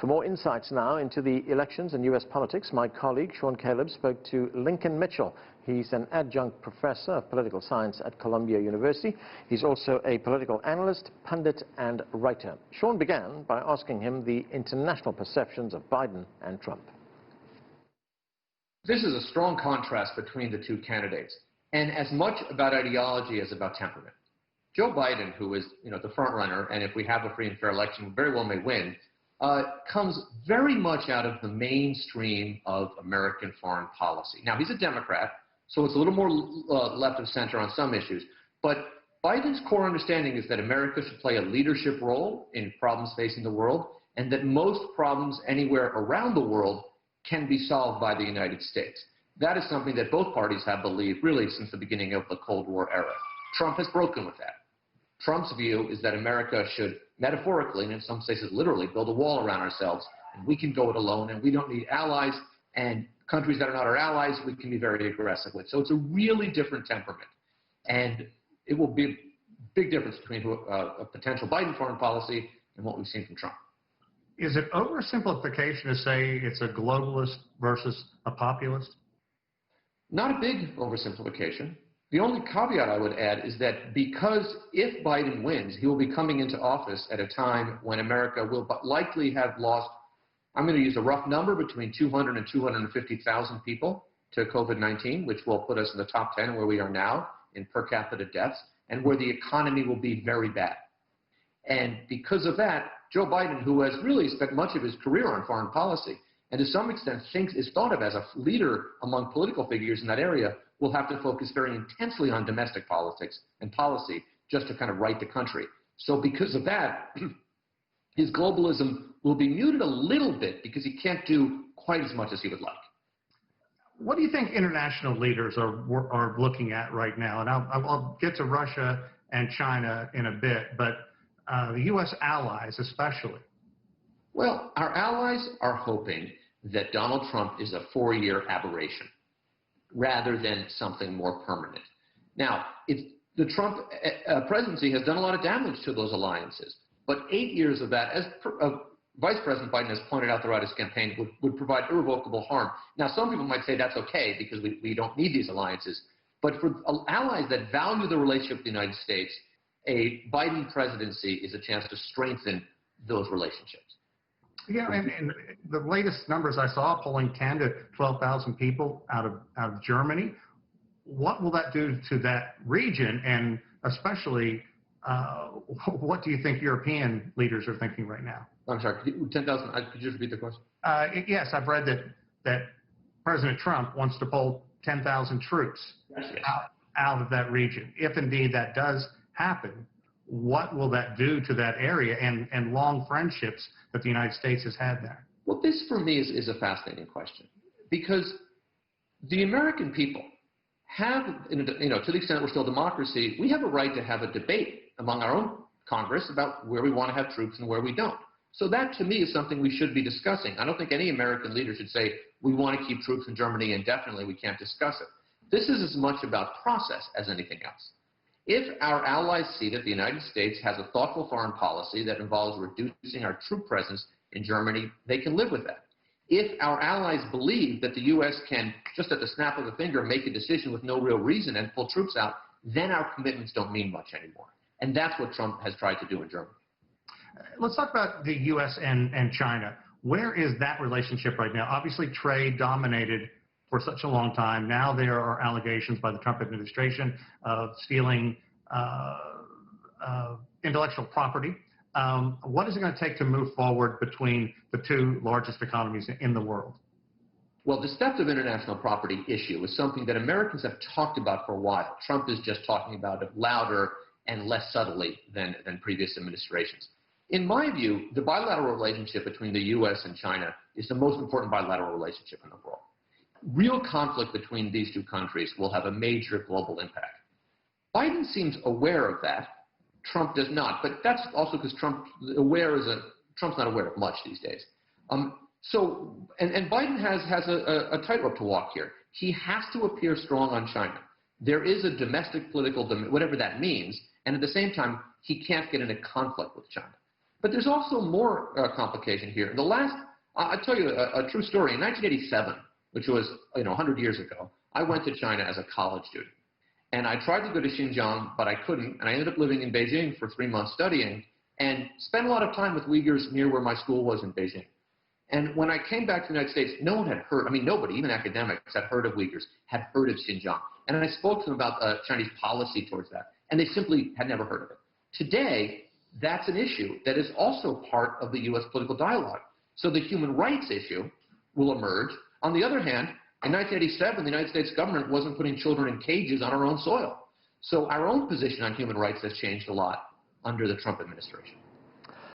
For more insights now into the elections and U.S. politics, my colleague Sean Callebs spoke to Lincoln Mitchell. He's an adjunct professor of political science at Columbia University. He's also a political analyst, pundit, and writer. Sean began by asking him the international perceptions of Biden and Trump. This is a strong contrast between the two candidates, and as much about ideology as about temperament. Joe Biden, who is, the front runner, and if we have a free and fair election, very well may win, comes very much out of the mainstream of American foreign policy. Now, he's a Democrat, so it's a little more left of center on some issues, but Biden's core understanding is that America should play a leadership role in problems facing the world, and that most problems anywhere around the world can be solved by the United States. That is something that both parties have believed really since the beginning of the Cold War era. Trump has broken with that. Trump's view is that America should metaphorically, and in some cases literally, build a wall around ourselves, and we can go it alone, and we don't need allies, and countries that are not our allies we can be very aggressive with. So it's a really different temperament, and it will be a big difference between a potential Biden foreign policy and what we've seen from Trump. Is it oversimplification to say it's a globalist versus a populist? Not a big oversimplification. The only caveat I would add is that because if Biden wins, he will be coming into office at a time when America will likely have lost, I'm going to use a rough number, between 200 and 250,000 people to COVID-19, which will put us in the top 10 where we are now in per capita deaths, and where the economy will be very bad. And because of that, Joe Biden, who has really spent much of his career on foreign policy, and to some extent is thought of as a leader among political figures in that area, will have to focus very intensely on domestic politics and policy just to kind of right the country. So because of that, his globalism will be muted a little bit because he can't do quite as much as he would like. What do you think international leaders are looking at right now? And I'll get to Russia and China in a bit, but the U.S. allies especially. Well, our allies are hoping that Donald Trump is a four-year aberration rather than something more permanent. Now, the Trump presidency has done a lot of damage to those alliances, but 8 years of that, as Vice President Biden has pointed out throughout his campaign, would provide irrevocable harm. Now, some people might say that's okay because we don't need these alliances, but for allies that value the relationship with the United States, a Biden presidency is a chance to strengthen those relationships. Yeah, and the latest numbers I saw, polling 10 to 12,000 people out of Germany. What will that do to that region, and especially what do you think European leaders are thinking right now? I'm sorry, 10,000, could you just repeat the question? Yes, I've read that President Trump wants to pull 10,000 troops out of that region. If indeed that does happen, what will that do to that area and long friendships that the United States has had there? Well, this for me is a fascinating question, because the American people have, to the extent we're still a democracy, we have a right to have a debate among our own Congress about where we want to have troops and where we don't. So that, to me, is something we should be discussing. I don't think any American leader should say, we want to keep troops in Germany indefinitely, we can't discuss it. This is as much about process as anything else. If our allies see that the United States has a thoughtful foreign policy that involves reducing our troop presence in Germany, they can live with that. If our allies believe that the U.S. can, just at the snap of a finger, make a decision with no real reason and pull troops out, then our commitments don't mean much anymore. And that's what Trump has tried to do in Germany. Let's talk about the U.S. and China. Where is that relationship right now? Obviously, trade dominated for such a long time. Now there are allegations by the Trump administration of stealing intellectual property. What is it going to take to move forward between the two largest economies in the world? Well, the theft of intellectual property issue is something that Americans have talked about for a while. Trump is just talking about it louder and less subtly than previous administrations. In my view, the bilateral relationship between the U.S. and China is the most important bilateral relationship in the world. Real conflict between these two countries will have a major global impact. Biden seems aware of that. Trump does not, but that's also because Trump's not aware of much these days. And Biden has a tightrope to walk here. He has to appear strong on China. There is a domestic political, whatever that means, and at the same time, he can't get into conflict with China. But there's also more complication here. I'll tell you a true story. In 1987, which was 100 years ago, I went to China as a college student. And I tried to go to Xinjiang, but I couldn't. And I ended up living in Beijing for 3 months studying and spent a lot of time with Uyghurs near where my school was in Beijing. And when I came back to the United States, no one had heard, nobody, even academics, had heard of Uyghurs, had heard of Xinjiang. And I spoke to them about Chinese policy towards that, and they simply had never heard of it. Today, that's an issue that is also part of the U.S. political dialogue. So the human rights issue will emerge. On the other hand, in 1987, the United States government wasn't putting children in cages on our own soil. So our own position on human rights has changed a lot under the Trump administration.